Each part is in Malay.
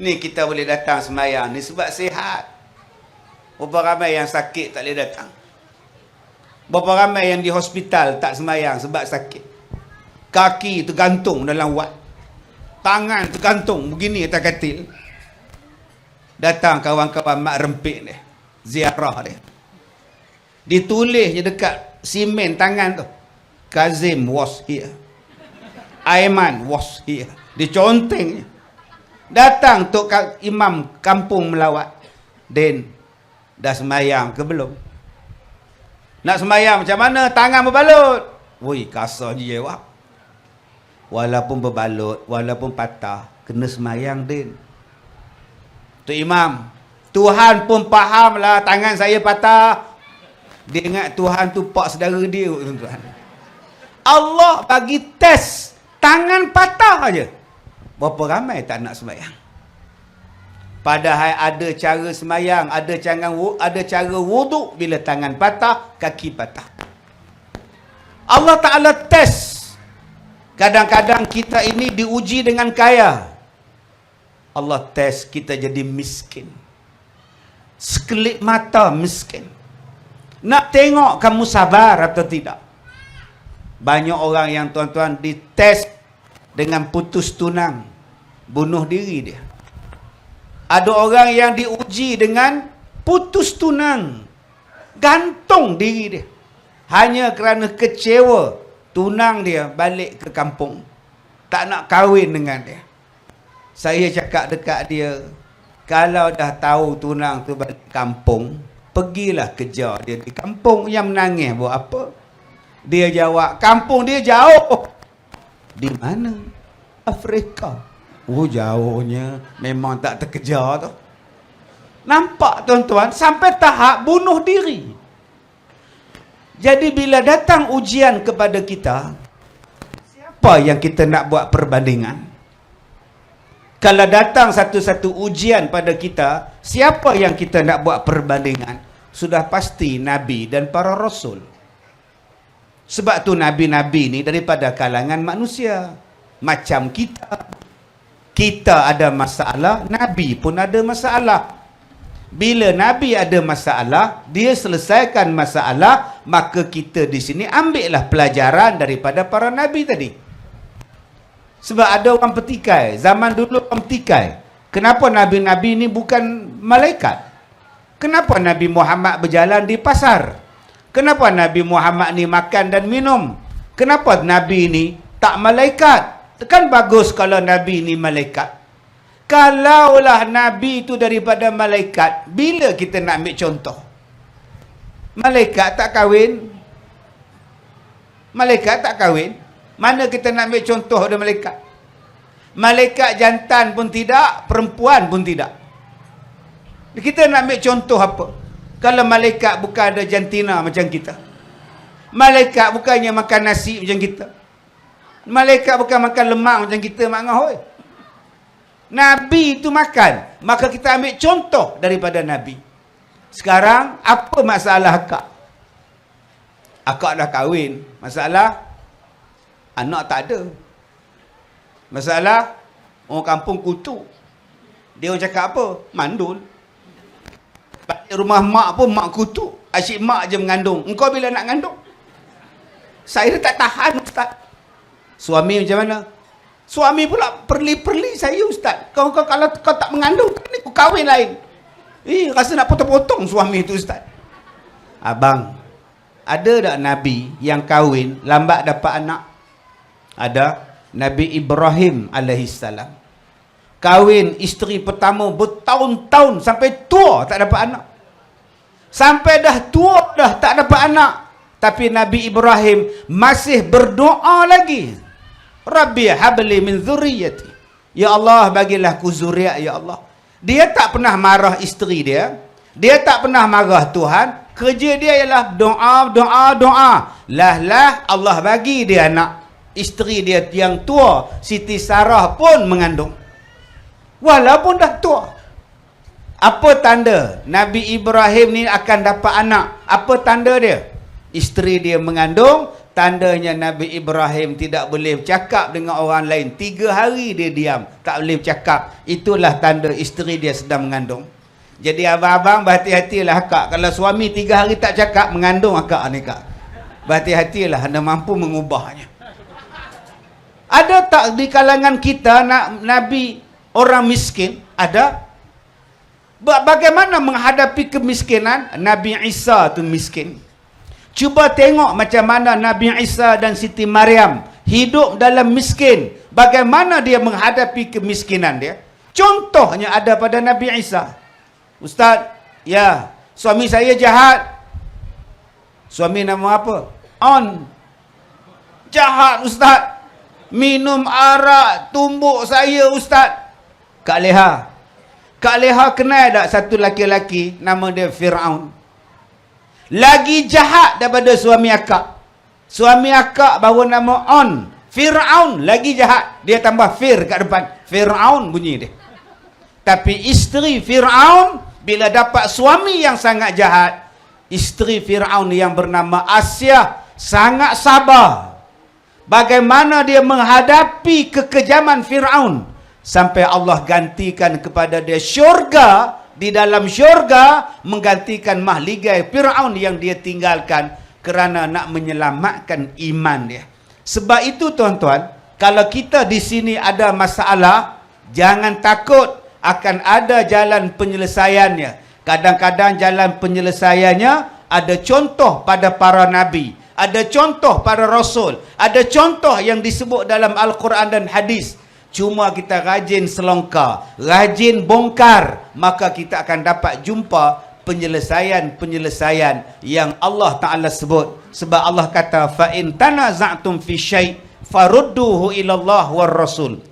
Ni kita boleh datang sembahyang ni sebab sihat. Berapa ramai yang sakit tak boleh datang. Berapa ramai yang di hospital tak sembahyang sebab sakit. Kaki tergantung dalam wad. Tangan tergantung begini atas katil. Datang kawan-kawan mak rempik ni. Ziarah dia. Ditulisnya dekat simen tangan tu. Kazim was here. Aiman was here. Dicontengnya. Datang Tok Imam kampung melawat. Den, dah sembahyang ke belum? Nak sembahyang macam mana? Tangan berbalut. Woi, kasar je jawab. Walaupun berbalut, walaupun patah, kena sembahyang, Den. Tok Imam, Tuhan pun faham lah tangan saya patah. Dia ingat Tuhan tu pak saudara dia, tuan-tuan. Allah bagi test tangan patah aja. Berapa ramai tak nak sembahyang? Padahal ada cara sembahyang, ada cara wuduk bila tangan patah, kaki patah. Allah Ta'ala test. Kadang-kadang kita ini diuji dengan kaya. Allah test kita jadi miskin. Sekelip mata miskin. Nak tengok kamu sabar atau tidak. Banyak orang yang tuan-tuan dites dengan putus tunang. Bunuh diri dia. Ada orang yang diuji dengan putus tunang. Gantung diri dia. Hanya kerana kecewa. Tunang dia balik ke kampung. Tak nak kahwin dengan dia. Saya cakap dekat dia. Kalau dah tahu tunang tu balik kampung, pergilah kejar dia di kampung. Yang menangis buat apa? Dia jawab, kampung dia jauh. Di mana? Afrika. Oh, jauhnya. Memang tak terkejar tu. Nampak tuan-tuan? Sampai tahap bunuh diri. Jadi bila datang ujian kepada kita, siapa yang kita nak buat perbandingan? Kalau datang satu-satu ujian pada kita, siapa yang kita nak buat perbandingan? Sudah pasti Nabi dan para Rasul. Sebab tu Nabi-Nabi ni daripada kalangan manusia. Macam kita. Kita ada masalah, Nabi pun ada masalah. Bila Nabi ada masalah, dia selesaikan masalah, maka kita di sini ambillah pelajaran daripada para Nabi tadi. Sebab ada orang petikai. Zaman dulu orang petikai. Kenapa Nabi-Nabi ni bukan malaikat? Kenapa Nabi Muhammad berjalan di pasar? Kenapa Nabi Muhammad ni makan dan minum? Kenapa Nabi ni tak malaikat? Kan bagus kalau Nabi ni malaikat. Kalaulah Nabi tu daripada malaikat, bila kita nak ambil contoh? Malaikat tak kahwin. Malaikat tak kahwin. Mana kita nak ambil contoh dari malaikat? Malaikat jantan pun tidak, perempuan pun tidak. Kita nak ambil contoh apa? Kalau malaikat bukan ada jantina macam kita. Malaikat bukannya makan nasi macam kita. Malaikat bukan makan lemak macam kita, mak ngah. Nabi itu makan. Maka kita ambil contoh daripada Nabi. Sekarang, apa masalah akak? Akak dah kahwin. Masalah, anak tak ada. Masalah, orang kampung kutu. Dia orang cakap apa? Mandul. Balik rumah mak pun mak kutu. Asyik mak je mengandung. Engkau bila nak ngandung? Saya tak tahan, Ustaz. Suami macam mana? Suami pula perli-perli saya, Ustaz. Kalau kau tak mengandung, ni kau kahwin lain. Rasa nak potong-potong suami tu, Ustaz. Abang, ada tak Nabi yang kahwin lambat dapat anak? Ada. Nabi Ibrahim alaihissalam. Kahwin isteri pertama bertahun-tahun sampai tua tak dapat anak. Sampai dah tua dah tak dapat anak. Tapi Nabi Ibrahim masih berdoa lagi. Rabbi habli min zurriyati. Ya Allah, bagilah ku zuriat, ya Allah. Dia tak pernah marah isteri dia. Dia tak pernah marah Tuhan. Kerja dia ialah doa, doa, doa. Lah Allah bagi dia anak. Isteri dia yang tua, Siti Sarah pun mengandung. Walaupun dah tua. Apa tanda Nabi Ibrahim ni akan dapat anak? Apa tanda dia? Isteri dia mengandung, tandanya Nabi Ibrahim tidak boleh bercakap dengan orang lain. 3 hari dia diam, tak boleh bercakap. Itulah tanda isteri dia sedang mengandung. Jadi abang-abang berhati-hatilah akak. Kalau suami 3 hari tak cakap, mengandung akak ni kak. Berhati-hatilah, anda mampu mengubahnya. Ada tak di kalangan kita Nabi orang miskin? Ada. Bagaimana menghadapi kemiskinan? Nabi Isa tu miskin. Cuba tengok macam mana Nabi Isa dan Siti Maryam hidup dalam miskin. Bagaimana dia menghadapi kemiskinan dia? Contohnya ada pada Nabi Isa. Ustaz, ya, suami saya jahat. Suami nama apa? On. Jahat Ustaz. Minum arak, tumbuk saya Ustaz. Kak Leha. Kak Leha kenal tak satu laki-laki nama dia Fir'aun? Lagi jahat daripada suami akak. Suami akak baru nama On. Fir'aun lagi jahat. Dia tambah Fir kat depan. Fir'aun bunyi dia. Tapi isteri Fir'aun bila dapat suami yang sangat jahat, isteri Fir'aun yang bernama Asia sangat sabar. Bagaimana dia menghadapi kekejaman Fir'aun sampai Allah gantikan kepada dia syurga. Di dalam syurga menggantikan mahligai Fir'aun yang dia tinggalkan kerana nak menyelamatkan iman dia. Sebab itu tuan-tuan, kalau kita di sini ada masalah, jangan takut, akan ada jalan penyelesaiannya. Kadang-kadang jalan penyelesaiannya ada contoh pada para nabi, ada contoh para rasul, ada contoh yang disebut dalam Al-Quran dan hadis. Cuma kita rajin selongkar, rajin bongkar, maka kita akan dapat jumpa penyelesaian-penyelesaian yang Allah Ta'ala sebut. Sebab Allah kata, فَإِن تَنَزَعْتُمْ فِي شَيْءٍ فَرُدُّوهُ إِلَى اللَّهِ وَالرَّسُولِ.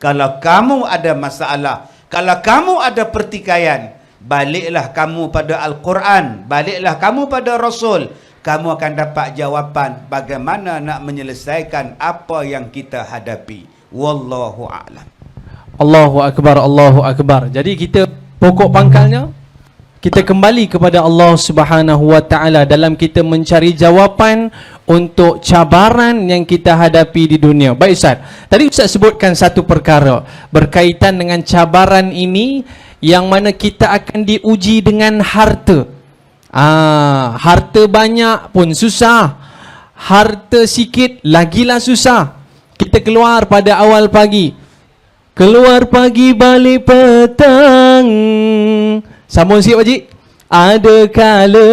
Kalau kamu ada masalah, kalau kamu ada pertikaian, baliklah kamu pada Al-Quran, baliklah kamu pada Rasul. Kamu akan dapat jawapan bagaimana nak menyelesaikan apa yang kita hadapi. Wallahu a'lam. Allahu akbar, Allahu akbar. Jadi kita pokok pangkalnya kita kembali kepada Allah Subhanahu wa taala dalam kita mencari jawapan untuk cabaran yang kita hadapi di dunia. Baik Ustaz. Tadi Ustaz sebutkan satu perkara berkaitan dengan cabaran ini yang mana kita akan diuji dengan harta. Harta banyak pun susah. Harta sikit lagilah susah. Kita keluar pada awal pagi. Keluar pagi balik petang. Sambung sikit pakcik. Ada kala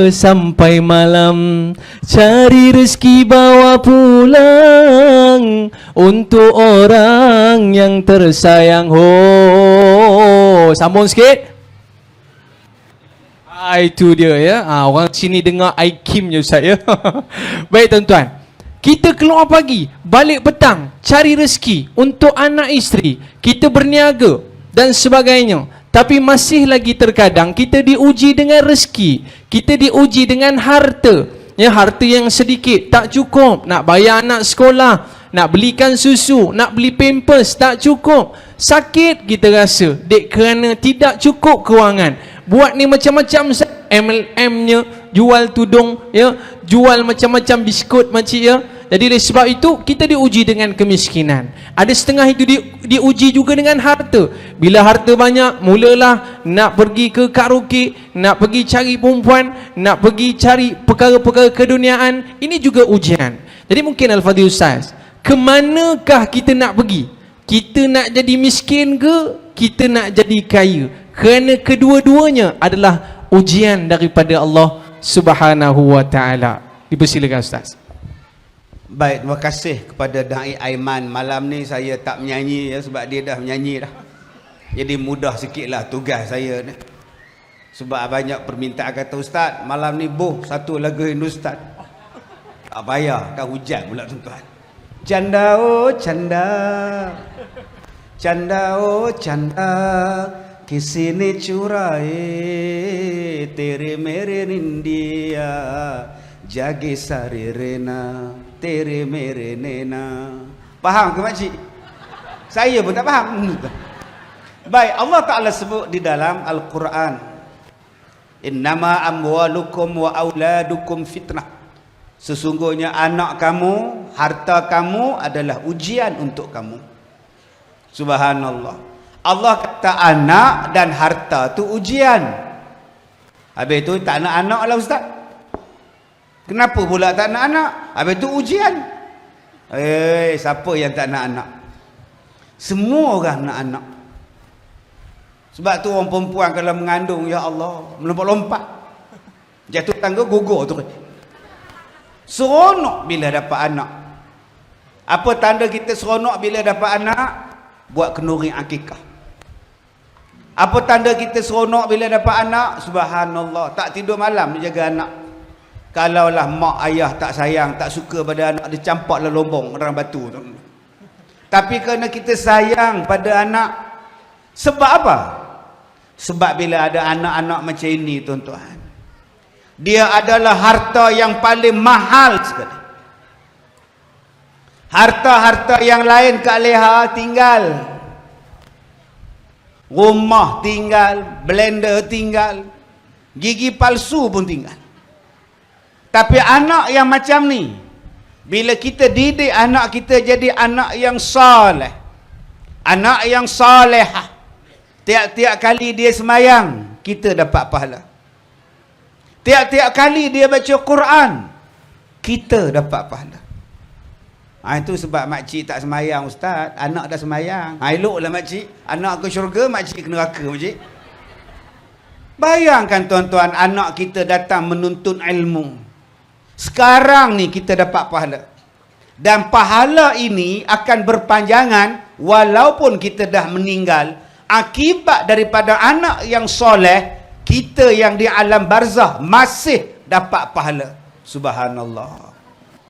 sampai malam cari rezeki bawa pulang untuk orang yang tersayang. Sambung sikit. Itu dia ya. Orang sini dengar IKIM je Ustaz ya. Baik tuan-tuan. Kita keluar pagi, balik petang, cari rezeki untuk anak isteri. Kita berniaga dan sebagainya. Tapi masih lagi terkadang kita diuji dengan rezeki. Kita diuji dengan harta. Ya, harta yang sedikit tak cukup. Nak bayar anak sekolah, nak belikan susu, nak beli pampers tak cukup. Sakit kita rasa dek kerana tidak cukup kewangan. Buat ni macam-macam MLM-nya, jual tudung ya, jual macam-macam biskut makcik ya. Jadi oleh sebab itu kita diuji dengan kemiskinan. Ada setengah itu diuji juga dengan harta. Bila harta banyak, mulalah nak pergi ke karaoke, nak pergi cari perempuan, nak pergi cari perkara-perkara keduniaan. Ini juga ujian. Jadi mungkin Al-Fadhil Ustaz, kemanakah kita nak pergi? Kita nak jadi miskin ke? Kita nak jadi kaya? Kerana kedua-duanya adalah ujian daripada Allah Subhanahu wa taala. Dipersilakan Ustaz. Baik, terima kasih kepada Da'i Aiman. Malam ni saya tak menyanyi ya, sebab dia dah menyanyi dah. Jadi mudah sikitlah tugas saya ni. Sebab banyak permintaan kata Ustaz, malam ni satu lagu Hindustan. Tak payah, kan hujan pula tuan-tuan. Canda oh canda, canda oh canda, kisi ne churaye tere mere nindiya, jage sare rena tere mere nena. Faham ke makcik? Saya pun tak faham. Baik, Allah Ta'ala sebut di dalam Al-Quran, innama amwalukum wa auladukum fitnah. Sesungguhnya anak kamu, harta kamu adalah ujian untuk kamu. Subhanallah. Allah kata anak dan harta tu ujian. Habis tu tak nak anak lah ustaz. Kenapa pula tak nak anak? Habis tu ujian. Siapa yang tak nak anak? Semua orang nak anak. Sebab tu orang perempuan kalau mengandung, ya Allah, melompat-lompat. Jatuh tangga gugur tu. Seronok bila dapat anak. Apa tanda kita seronok bila dapat anak? Buat kenduri akikah. Apa tanda kita seronok bila dapat anak? Subhanallah, tak tidur malam dia jaga anak. Kalaulah mak ayah tak sayang, tak suka pada anak, dia campaklah lubang orang batu tu. Tapi kerana kita sayang pada anak, sebab apa? Sebab bila ada anak-anak macam ini, tuan-tuan, dia adalah harta yang paling mahal sekali. Harta-harta yang lain Kak Leha tinggal. Rumah tinggal, blender tinggal, gigi palsu pun tinggal. Tapi anak yang macam ni, bila kita didik anak kita jadi anak yang soleh, anak yang solehah, tiap-tiap kali dia semayang, kita dapat pahala. Tiap-tiap kali dia baca Quran, kita dapat pahala. Itu sebab makcik tak semayang ustaz, anak dah semayang. Eloklah makcik, anak ke syurga, makcik ke neraka makcik. Bayangkan tuan-tuan, anak kita datang menuntut ilmu. Sekarang ni kita dapat pahala. Dan pahala ini akan berpanjangan walaupun kita dah meninggal. Akibat daripada anak yang soleh, kita yang di alam barzah masih dapat pahala. Subhanallah.